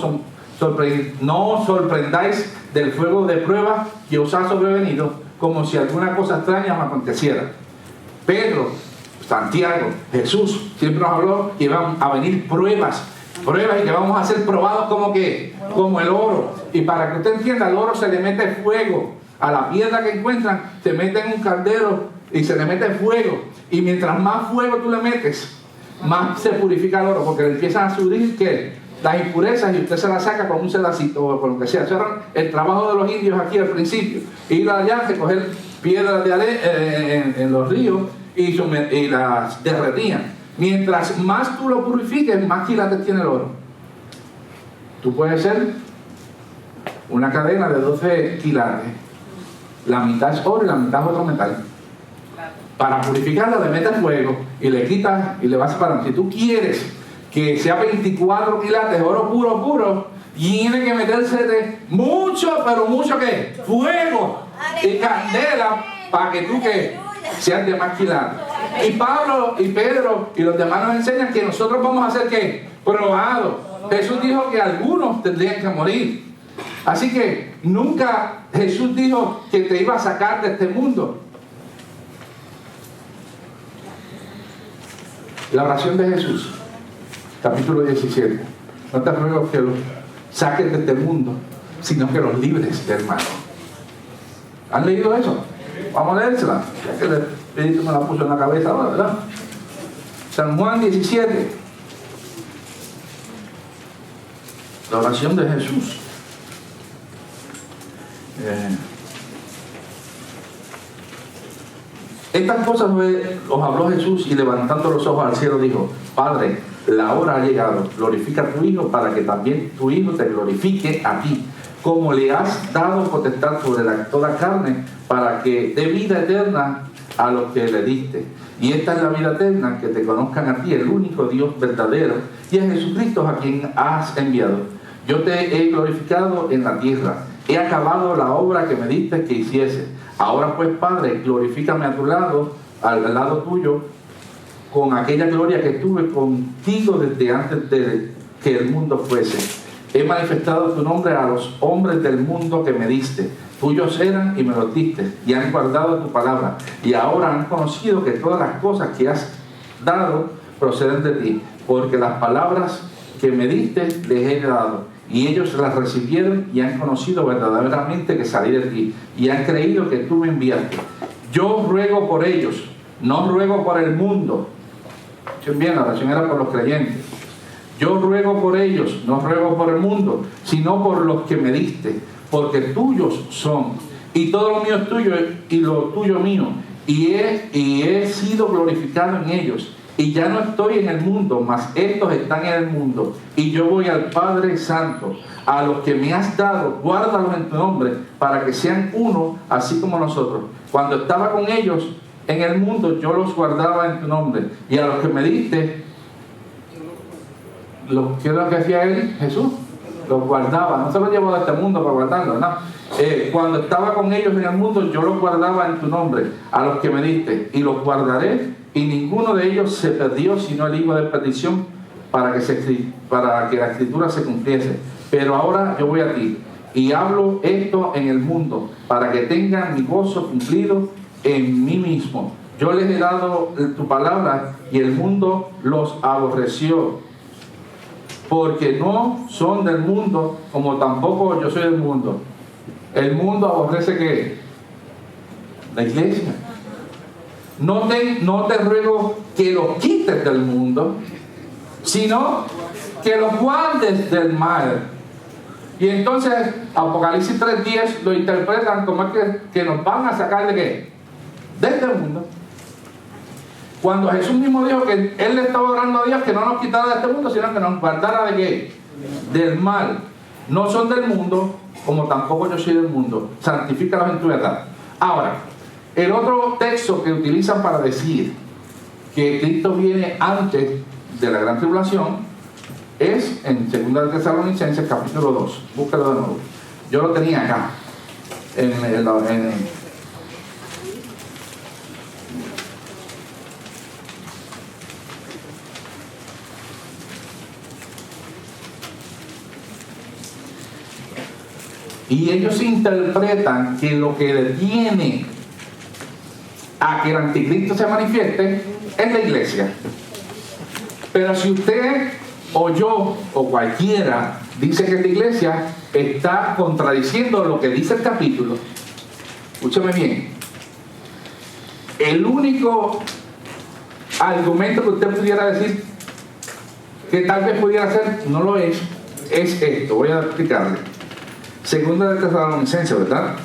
os sorprendáis del fuego de prueba que os ha sobrevenido, como si alguna cosa extraña os aconteciera. Pedro, Santiago, Jesús siempre nos habló que iban a venir pruebas y que vamos a ser probados como que, como el oro. Y para que usted entienda, al oro se le mete fuego. A la piedra que encuentran se mete en un caldero y se le mete fuego. Y mientras más fuego tú le metes, más se purifica el oro, porque le empiezan a subir ¿qué? Las impurezas, y usted se las saca con un sedacito o con lo que sea. Eso era el trabajo de los indios aquí al principio: ir allá, recoger piedras en los ríos y las derretían. Mientras más tú lo purifiques, más quilates tiene el oro. Tú puedes ser una cadena de 12 quilates, la mitad es oro y la mitad es otro metal. Para purificarla le metes fuego y le quitas y le vas separando. Si tú quieres que sea 24 quilates, oro puro, tiene que meterse de mucho, pero mucho ¿qué? Fuego y candela, para que tú que seas de más quilates. Y Pablo y Pedro y los demás nos enseñan que nosotros vamos a ser ¿qué? Probados. Jesús dijo que algunos tendrían que morir. Así que nunca Jesús dijo que te iba a sacar de este mundo. La oración de Jesús, capítulo 17. No te ruego que los saques de este mundo, sino que los libres del mal. ¿Han leído eso? Vamos a leérsela, ya que el Espíritu me la puso en la cabeza ahora, ¿verdad? San Juan 17. La oración de Jesús. Estas cosas los habló Jesús y levantando los ojos al cielo dijo: Padre, la hora ha llegado, glorifica a tu Hijo para que también tu Hijo te glorifique a ti, como le has dado potestad sobre toda carne, para que dé vida eterna a los que le diste. Y esta es la vida eterna, que te conozcan a ti, el único Dios verdadero, y a Jesucristo a quien has enviado. Yo te he glorificado en la tierra, he acabado la obra que me diste que hiciese. Ahora pues, Padre, glorifícame a tu lado, al lado tuyo, con aquella gloria que tuve contigo desde antes de que el mundo fuese. He manifestado tu nombre a los hombres del mundo que me diste. Tuyos eran y me los diste, y han guardado tu palabra. Y ahora han conocido que todas las cosas que has dado proceden de ti, porque las palabras que me diste les he dado, y ellos las recibieron y han conocido verdaderamente que salí de ti, y han creído que tú me enviaste. Yo ruego por ellos, no ruego por el mundo. Escuchen bien, la oración era por los creyentes. Yo ruego por ellos, no ruego por el mundo, sino por los que me diste, porque tuyos son, y todo lo mío es tuyo, y lo tuyo mío, y he sido glorificado en ellos. Y ya no estoy en el mundo, mas estos están en el mundo, y yo voy al Padre Santo. A los que me has dado, guárdalos en tu nombre, para que sean uno, así como nosotros. Cuando estaba con ellos en el mundo, yo los guardaba en tu nombre, y a los que me diste, ¿qué es lo que hacía él? Jesús los guardaba, no se los llevó de este mundo para guardarlos, no. Cuando estaba con ellos en el mundo, yo los guardaba en tu nombre, a los que me diste, y los guardaré, y ninguno de ellos se perdió, sino el hijo de perdición, para que la escritura se cumpliese. Pero ahora yo voy a ti, y hablo esto en el mundo, para que tengan mi gozo cumplido en mí mismo. Yo les he dado tu palabra, y el mundo los aborreció, porque no son del mundo, como tampoco yo soy del mundo. El mundo aborrece ¿qué? La iglesia. No te ruego que los quites del mundo, sino que los guardes del mal. Y entonces Apocalipsis 3:10 lo interpretan como que nos van a sacar ¿de qué? De este mundo. Cuando Jesús mismo dijo que Él le estaba orando a Dios que no nos quitara de este mundo, sino que nos guardara ¿de qué? Del mal. No son del mundo, como tampoco yo soy del mundo. Santifícalos en tu verdad. Ahora, el otro texto que utilizan para decir que Cristo viene antes de la gran tribulación es en 2 Tesalonicenses capítulo 2. Búscalo de nuevo. Yo lo tenía acá. Y ellos interpretan que lo que detiene a que el anticristo se manifieste es la iglesia. Pero si usted o yo o cualquiera dice que la iglesia está contradiciendo lo que dice el capítulo, escúcheme bien, el único argumento que usted pudiera decir que tal vez pudiera ser, no lo es esto. Voy a explicarle. Segunda de Tesalonicenses, ¿verdad?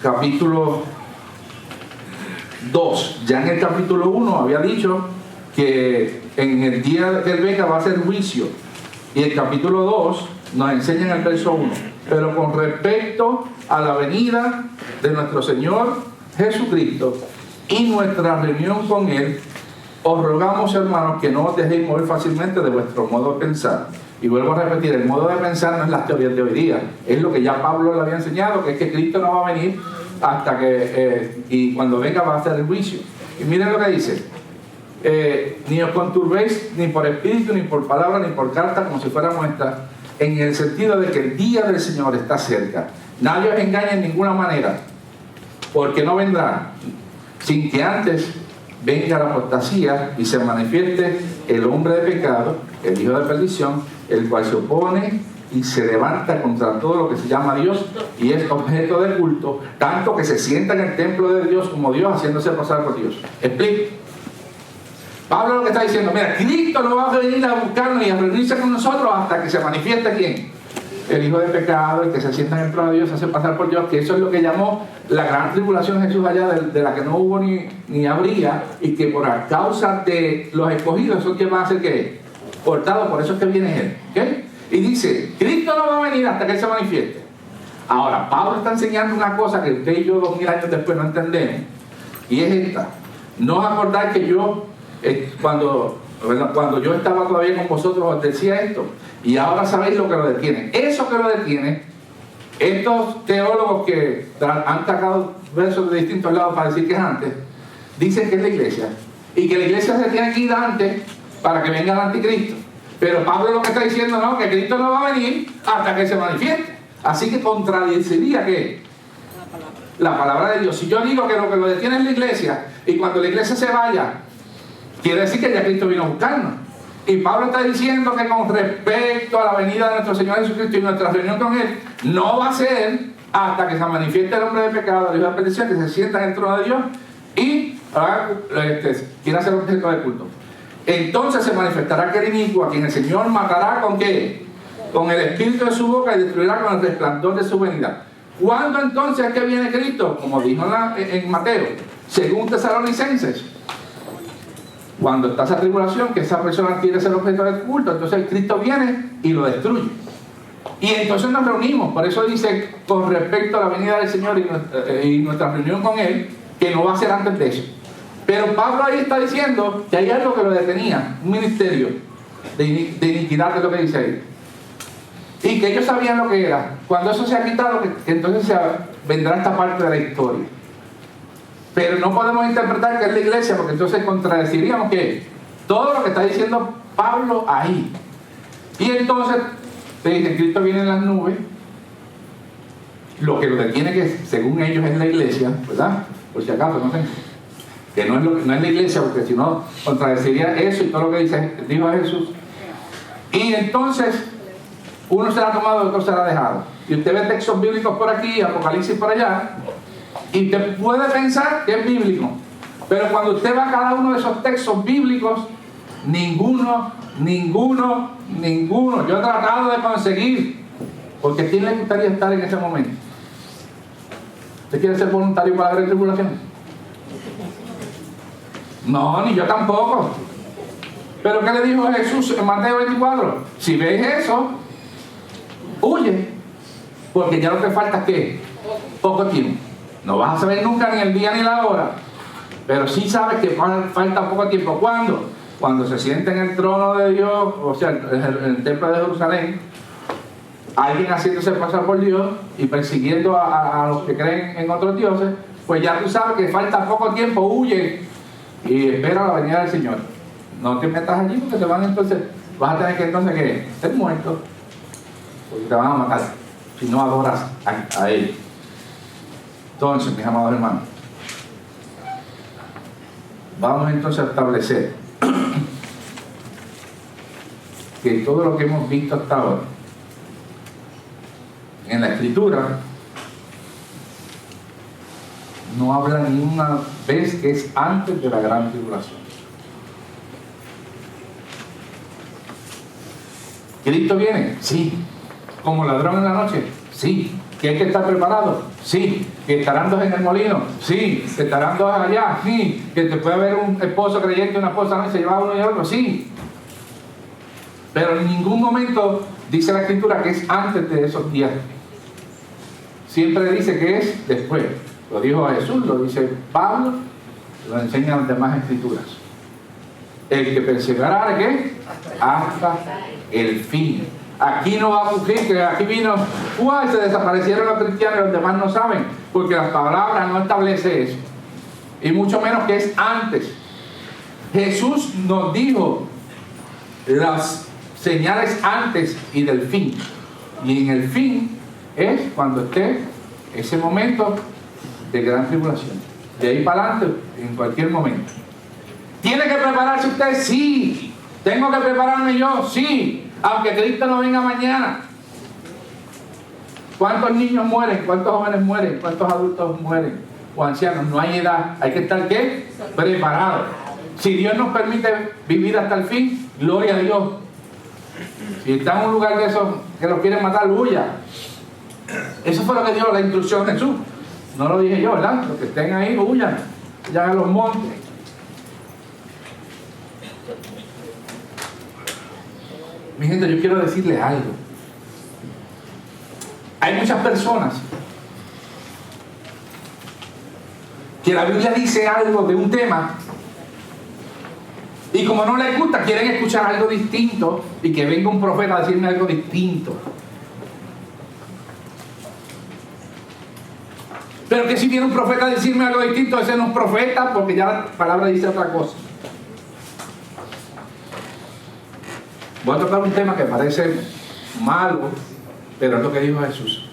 Capítulo 2. Ya en el capítulo 1 había dicho que en el día que Él venga va a ser juicio. Y el capítulo 2 nos enseña en el verso 1. Pero con respecto a la venida de nuestro Señor Jesucristo y nuestra reunión con Él, os rogamos, hermanos, que no os dejéis mover fácilmente de vuestro modo de pensar. Y vuelvo a repetir, el modo de pensar no es las teorías de hoy día, es lo que ya Pablo le había enseñado, que es que Cristo no va a venir hasta que, y cuando venga va a hacer el juicio. Y miren lo que dice: ni os conturbéis ni por espíritu, ni por palabra, ni por carta, como si fuera nuestra, en el sentido de que el día del Señor está cerca. Nadie os engañe en ninguna manera, porque no vendrá sin que antes venga la apostasía y se manifieste el hombre de pecado, el hijo de perdición, el cual se opone y se levanta contra todo lo que se llama Dios y es objeto de culto, tanto que se sienta en el templo de Dios como Dios, haciéndose pasar por Dios. Explico. Pablo lo que está diciendo, mira, Cristo no va a venir a buscarnos y a reunirse con nosotros hasta que se manifieste ¿quién? El hijo de pecado, el que se sienta en el trono de Dios, se hace pasar por Dios, que eso es lo que llamó la gran tribulación Jesús allá, de la que no hubo ni habría, y que por causa de los escogidos, eso que va a ser que cortado, por eso es que viene Él. ¿Okay? Y dice, Cristo no va a venir hasta que Él se manifieste. Ahora, Pablo está enseñando una cosa que usted y yo 2000 años después no entendemos, y es esta. No os acordáis que yo, cuando yo estaba todavía con vosotros, os decía esto, y ahora sabéis lo que lo detiene. Eso que lo detiene, estos teólogos que han sacado versos de distintos lados para decir que es antes, dicen que es la iglesia, y que la iglesia se tiene que ir antes para que venga el anticristo. Pero Pablo lo que está diciendo, no, que Cristo no va a venir hasta que se manifieste. Así que contradeciría que la palabra de Dios. Si yo digo que lo que lo detiene es la iglesia, y cuando la iglesia se vaya, quiere decir que ya Cristo vino a buscarnos. Y Pablo está diciendo que con respecto a la venida de nuestro Señor Jesucristo y nuestra reunión con Él, no va a ser hasta que se manifieste el hombre de pecado, el hijo de perdición, que se sienta en el trono de Dios y quiera ser objeto de culto. Entonces se manifestará aquel inicuo a quien el Señor matará ¿con qué? Con el espíritu de su boca y destruirá con el resplandor de su venida. ¿Cuándo entonces es que viene Cristo? Como dijo en Mateo, según Tesalonicenses. Cuando está esa tribulación, que esa persona quiere ser objeto del culto, entonces Cristo viene y lo destruye. Y entonces nos reunimos. Por eso dice, con respecto a la venida del Señor y nuestra reunión con Él, que no va a ser antes de eso. Pero Pablo ahí está diciendo que hay algo que lo detenía, un ministerio de iniquidad, es lo que dice ahí. Y que ellos sabían lo que era. Cuando eso se ha quitado, que entonces vendrá esta parte de la historia. Pero no podemos interpretar que es la iglesia, porque entonces contradeciríamos que todo lo que está diciendo Pablo ahí. Y entonces te dicen, Cristo viene en las nubes, lo que lo detiene, que según ellos es la iglesia, ¿verdad? Por si acaso, no sé, que no es la iglesia, porque si no contradeciría eso y todo lo que dijo Jesús. Y entonces uno será tomado y otro será dejado. Y usted ve textos bíblicos por aquí, Apocalipsis por allá, y usted puede pensar que es bíblico, pero cuando usted va a cada uno de esos textos bíblicos, ninguno, yo he tratado de conseguir, porque ¿a quién le gustaría estar en ese momento? ¿Usted quiere ser voluntario para la gran tribulación? No, ni yo tampoco. ¿Pero qué le dijo Jesús en Mateo 24? Si ves eso, huye, porque ya lo que falta es ¿qué? Poco tiempo. No vas a saber nunca ni el día ni la hora, pero sí sabes que falta poco tiempo. ¿Cuándo? Cuando se siente en el trono de Dios, o sea, en el templo de Jerusalén, alguien haciéndose pasar por Dios y persiguiendo a los que creen en otros dioses, pues ya tú sabes que falta poco tiempo, huye y espera la venida del Señor. No te metas allí porque te van vas a tener que entonces ¿qué? Ser muerto, porque te van a matar si no adoras a Él. Entonces, mis amados hermanos, vamos entonces a establecer que todo lo que hemos visto hasta ahora en la Escritura no habla ni una vez que es antes de la gran tribulación. ¿Cristo viene? Sí. ¿Como ladrón en la noche? Sí. ¿Que hay que estar preparado? Sí. ¿Que estarán dos en el molino? Sí. ¿Que estarán dos allá? Sí. ¿Que te puede haber un esposo creyente y una esposa no y se lleva uno y otro? Sí. Pero en ningún momento dice la Escritura que es antes de esos días. Siempre dice que es después. Lo dijo Jesús, lo dice Pablo, lo enseñan las demás Escrituras. El que perseverará, ¿qué? Hasta el fin. Aquí no va a cumplir, que aquí vino, se desaparecieron los cristianos y los demás no saben, porque las palabras no establece eso. Y mucho menos que es antes. Jesús nos dijo las señales antes y del fin. Y en el fin es cuando esté ese momento de gran tribulación. de ahí para adelante, en cualquier momento. ¿Tiene que prepararse usted? Sí. ¿Tengo que prepararme yo? Sí. Aunque Cristo no venga mañana. ¿Cuántos niños mueren? ¿Cuántos jóvenes mueren? ¿Cuántos adultos mueren? O ancianos. No hay edad. Hay que estar, ¿qué? Preparado. Si Dios nos permite vivir hasta el fin, gloria a Dios. Si está en un lugar de esos que los quieren matar, huya. Eso fue lo que dio la instrucción de Jesús. No lo dije yo, ¿verdad? Los que estén ahí, huyan. Vayan a los montes. Mi gente, yo quiero decirles algo. Hay muchas personas que la Biblia dice algo de un tema y como no les gusta, quieren escuchar algo distinto y que venga un profeta a decirme algo distinto. Pero que si viene un profeta a decirme algo distinto, ese no es profeta porque ya la palabra dice otra cosa. Voy a tratar un tema que parece malo, pero es lo que dijo Jesús.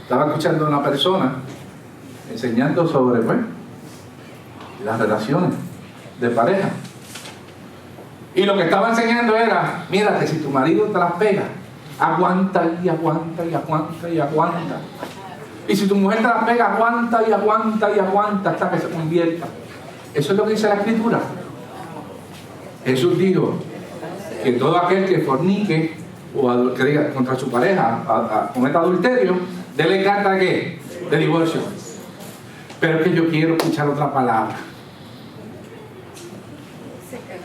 Estaba escuchando a una persona enseñando sobre las relaciones de pareja. Y lo que estaba enseñando era, mira, que si tu marido te las pega, aguanta y aguanta y aguanta y aguanta. Y si tu mujer te las pega, aguanta y aguanta y aguanta hasta que se convierta. Eso es lo que dice la Escritura. Jesús dijo que todo aquel que fornique o que diga contra su pareja cometa adulterio, dele carta de ¿qué? De divorcio. Pero es que yo quiero escuchar otra palabra.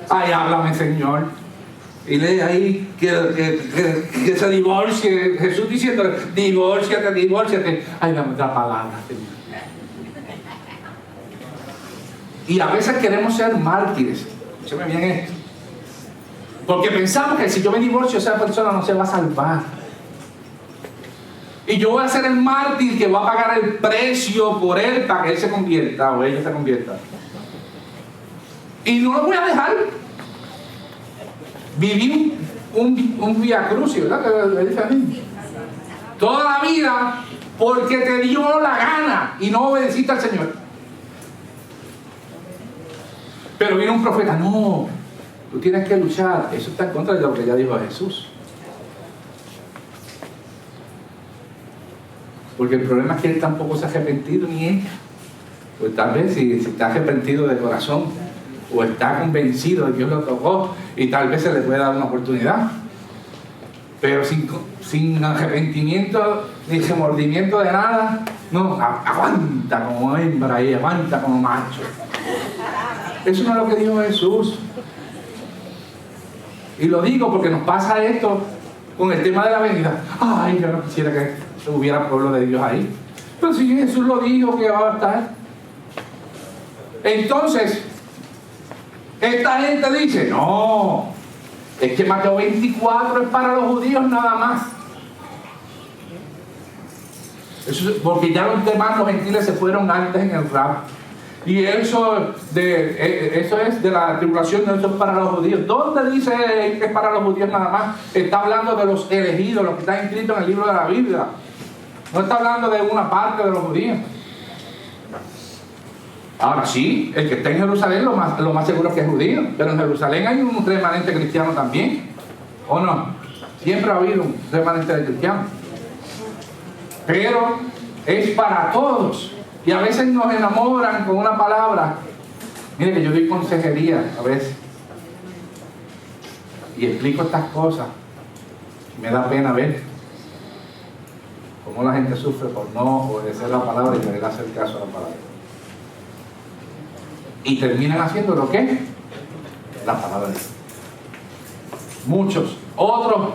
Ay, háblame, Señor. Y lee ahí que se divorcie. Jesús diciendo, divórciate, divórciate. Ay, dame otra palabra, Señor. Y a veces queremos ser mártires. Escúchame bien esto. Porque pensamos que si yo me divorcio, esa persona no se va a salvar. Y yo voy a ser el mártir que va a pagar el precio por él para que él se convierta o ella se convierta. Y no lo voy a dejar. Viví un vía crucis, ¿verdad? Que le dice a mí. Toda la vida porque te dio la gana y no obedeciste al Señor. Pero vino un profeta, no, tú tienes que luchar. Eso está en contra de lo que ya dijo Jesús. Porque el problema es que él tampoco se ha arrepentido ni ella. Pues tal vez si está arrepentido de corazón o está convencido de que Dios lo tocó y tal vez se le puede dar una oportunidad. Pero sin arrepentimiento ni remordimiento de nada, no, aguanta como hembra y aguanta como macho. Eso no es lo que dijo Jesús. Y lo digo porque nos pasa esto con el tema de la venida. Ay, yo no quisiera que hubiera pueblo de Dios ahí. Pero si Jesús lo dijo que va a estar. Entonces, esta gente dice, no, es que Mateo 24 es para los judíos nada más. Eso es porque ya los demás, los gentiles, se fueron antes en el rapto. Y eso es de la tribulación, no, eso es para los judíos. ¿Dónde dice que es para los judíos nada más? Está hablando de los elegidos, los que están inscritos en el libro de la Biblia. No está hablando de una parte de los judíos. Ahora sí, el que está en Jerusalén lo más seguro es que es judío. Pero en Jerusalén hay un remanente cristiano también. ¿O no? Siempre ha habido un remanente de cristianos. Pero es para todos. Y a veces nos enamoran con una palabra. Mire que yo doy consejería a veces. Y explico estas cosas. Me da pena ver cómo la gente sufre por no obedecer la palabra y querer hacer caso a la palabra. Y terminan haciendo lo que la palabra dice. Muchos, otros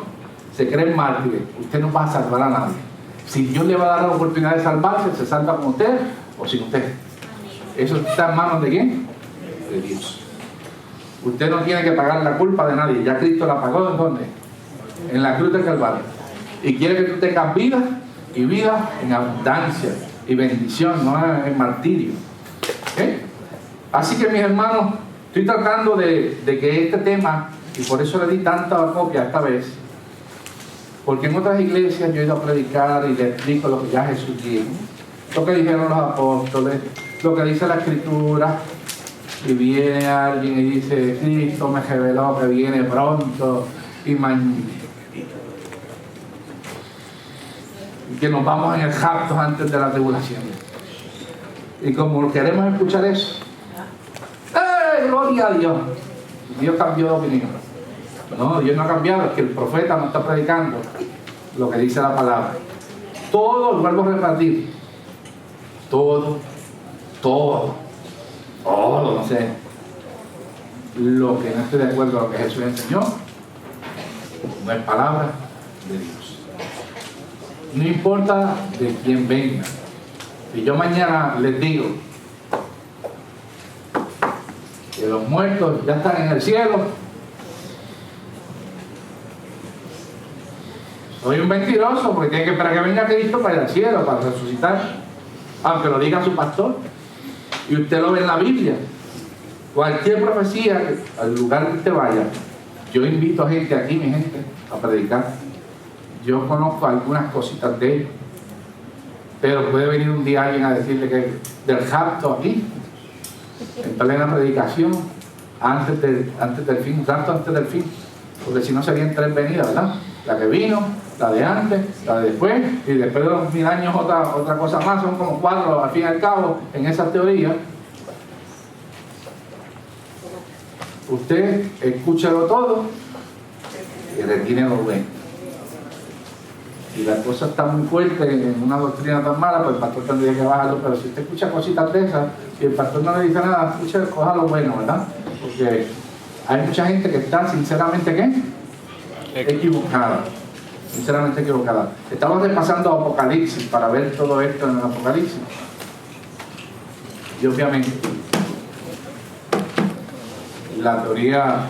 se creen mártires. Usted no va a salvar a nadie. Si Dios le va a dar la oportunidad de salvarse, se salva con usted o sin usted. Eso está en manos de ¿quién? De Dios. Usted no tiene que pagar la culpa de nadie. Ya Cristo la pagó. ¿En dónde? En la cruz del Calvario. Y quiere que tú tengas vida y vida en abundancia y bendición, no en martirio. ¿Okay? Así que mis hermanos, estoy tratando de que este tema, y por eso le di tanta copia esta vez, porque en otras iglesias yo he ido a predicar y le explico lo que ya Jesús dijo, lo que dijeron los apóstoles, lo que dice la Escritura, y viene alguien y dice, Cristo me reveló que viene pronto y que nos vamos en el rapto antes de la tribulación. Y como queremos escuchar eso, gloria a Dios, Dios cambió de opinión. No, Dios no ha cambiado, es que el profeta no está predicando lo que dice la palabra. Todo, lo vuelvo a repartir, todo, no sé, lo que no esté de acuerdo a lo que Jesús enseñó, no es palabra de Dios. No importa de quién venga. Si yo mañana les digo que los muertos ya están en el cielo, soy un mentiroso, porque tiene que esperar que venga Cristo para ir al cielo, para resucitar, aunque lo diga su pastor, y usted lo ve en la Biblia. Cualquier profecía, al lugar que usted vaya, yo invito a gente aquí, mi gente, a predicar. Yo conozco algunas cositas de ellos, pero puede venir un día alguien a decirle que del rapto aquí, en plena predicación, antes del fin, un rapto antes del fin, porque si no serían 3 venidas, ¿verdad? La que vino, la de antes, la de después, y después de los 1000 años otra cosa más, son como 4 al fin y al cabo en esa teoría. Usted escúchelo todo y retírelo bueno. Si la cosa está muy fuerte en una doctrina tan mala, pues el pastor tendría que bajarlo, pero si usted escucha cositas de esas y el pastor no le dice nada, escucha, coja lo bueno, ¿verdad? Porque hay mucha gente que está sinceramente, ¿qué? Equivocada. Sinceramente equivocada. Estamos repasando Apocalipsis para ver todo esto en el Apocalipsis. Y obviamente la teoría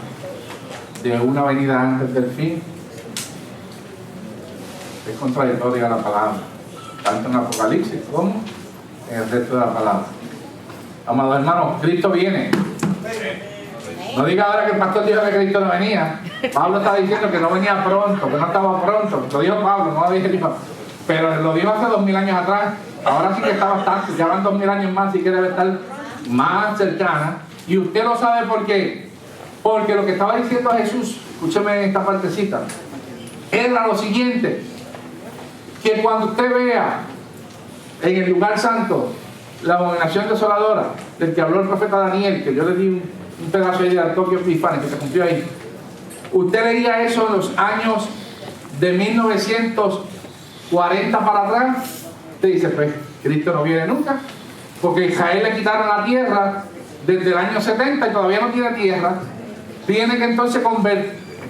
de una venida antes del fin es contradictoria a la palabra, tanto en Apocalipsis como en el resto de la palabra. Amados hermanos, Cristo viene. No diga ahora que el pastor dijo que Cristo no venía. Pablo está diciendo que no venía pronto, que no estaba pronto. Lo dijo Pablo, no lo dije yo. Pero lo dijo hace 2000 años atrás. Ahora sí que está bastante, ya van 2000 años más, sí que debe estar más cercana. Y usted lo sabe por qué. Porque lo que estaba diciendo Jesús, escúcheme esta partecita, era lo siguiente: que cuando usted vea en el lugar santo la abominación desoladora del que habló el profeta Daniel, que yo le di un pedazo ahí de Antioquio Epífanes que se cumplió ahí, usted leía eso en los años de 1940 para atrás, usted dice, pues Cristo no viene nunca, porque Israel le quitaron la tierra desde el año 70 y todavía no tiene tierra. Tiene que entonces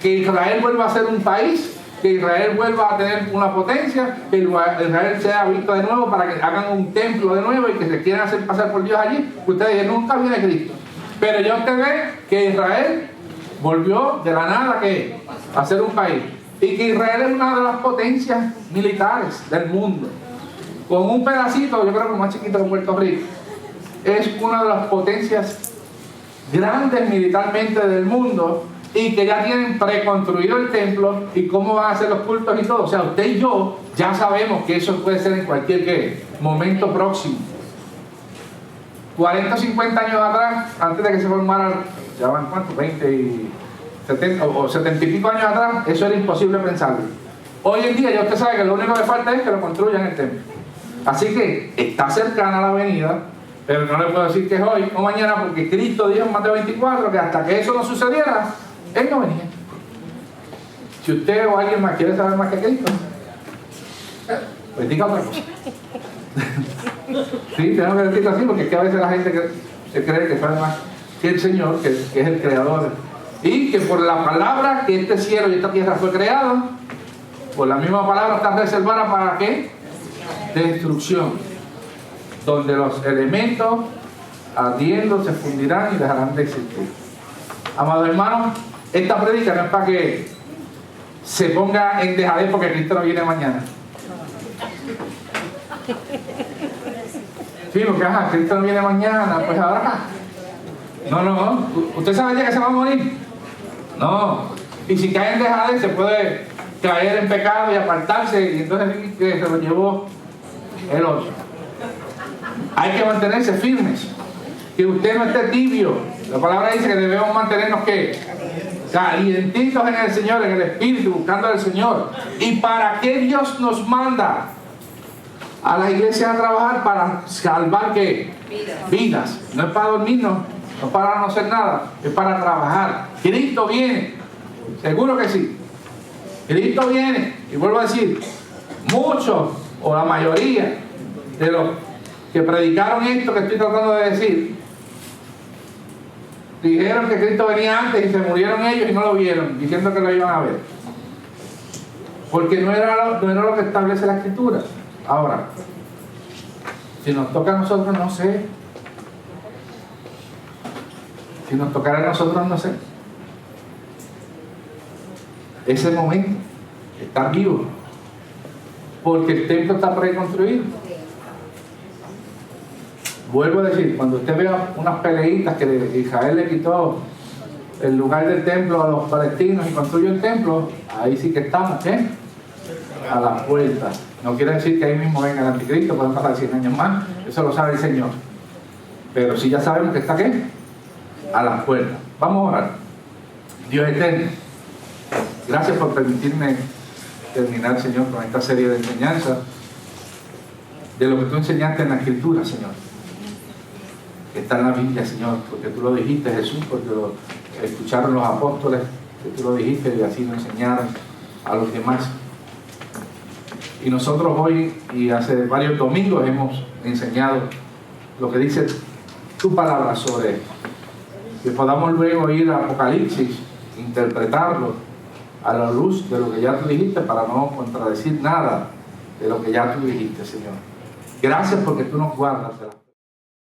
que Israel vuelva a ser un país, que Israel vuelva a tener una potencia, que Israel sea visto de nuevo para que hagan un templo de nuevo y que se quieran hacer pasar por Dios allí. Ustedes dicen, nunca viene Cristo. Pero ya usted ve que Israel volvió de la nada a ser un país. Y que Israel es una de las potencias militares del mundo. Con un pedacito, yo creo que más chiquito que Puerto Rico, es una de las potencias grandes militarmente del mundo, y que ya tienen preconstruido el templo y cómo van a hacer los cultos y todo. O sea, usted y yo ya sabemos que eso puede ser en cualquier momento próximo. 40 o 50 años atrás, antes de que se formara, ya van cuánto, 20 y 70 o 70 y pico años atrás, eso era imposible pensarlo. Hoy en día ya usted sabe que lo único que falta es que lo construyan el templo. Así que está cercana la venida, pero no le puedo decir que es hoy o mañana, porque Cristo dijo en Mateo 24 que hasta que eso no sucediera, Él no venía. Si usted o alguien más quiere saber más que Cristo, pues diga otra cosa. Sí, tengo que decirlo así, porque es que a veces la gente se cree que sabe más que el Señor, que es el creador, y que por la palabra que este cielo y esta tierra fue creado, por la misma palabra está reservada para ¿qué? Destrucción, donde los elementos ardiendo se fundirán y dejarán de existir. Amados hermanos, esta predica no es para que se ponga en dejadez porque Cristo no viene mañana. Sí, porque Cristo no viene mañana, pues ahora. No. ¿Usted sabe ya que se va a morir? No. Y si cae en dejadez se puede caer en pecado y apartarse, y entonces que se lo llevó el otro. Hay que mantenerse firmes. Que usted no esté tibio. La palabra dice que debemos mantenernos, ¿qué? Calientitos en el Señor, en el Espíritu, buscando al Señor. ¿Y para qué Dios nos manda a las iglesias a trabajar? Para salvar, ¿qué? Vidas. No es para dormirnos, no es para no hacer nada, es para trabajar. Cristo viene, seguro que sí. Cristo viene, y vuelvo a decir, muchos o la mayoría de los que predicaron esto que estoy tratando de decir, dijeron que Cristo venía antes y se murieron ellos y no lo vieron, diciendo que lo iban a ver. Porque no era lo que establece la Escritura. Ahora, si nos toca a nosotros, no sé. Si nos tocara a nosotros, no sé. Ese momento, estar vivo. Porque el templo está preconstruido. Vuelvo a decir, cuando usted vea unas peleitas que Israel le quitó el lugar del templo a los palestinos y construyó el templo, ahí sí que estamos, ¿qué? A las puertas. No quiere decir que ahí mismo venga el anticristo, pueden pasar 100 años más, eso lo sabe el Señor. Pero sí ya sabemos que está, ¿qué? A las puertas. Vamos a orar. Dios eterno, gracias por permitirme terminar, Señor, con esta serie de enseñanzas de lo que tú enseñaste en la Escritura, Señor. Que está en la Biblia, Señor, porque tú lo dijiste, Jesús, porque lo escucharon los apóstoles, que tú lo dijiste y así lo enseñaron a los demás. Y nosotros hoy y hace varios domingos hemos enseñado lo que dice tu palabra sobre esto. Que podamos luego ir a Apocalipsis, interpretarlo a la luz de lo que ya tú dijiste para no contradecir nada de lo que ya tú dijiste, Señor. Gracias porque tú nos guardas de la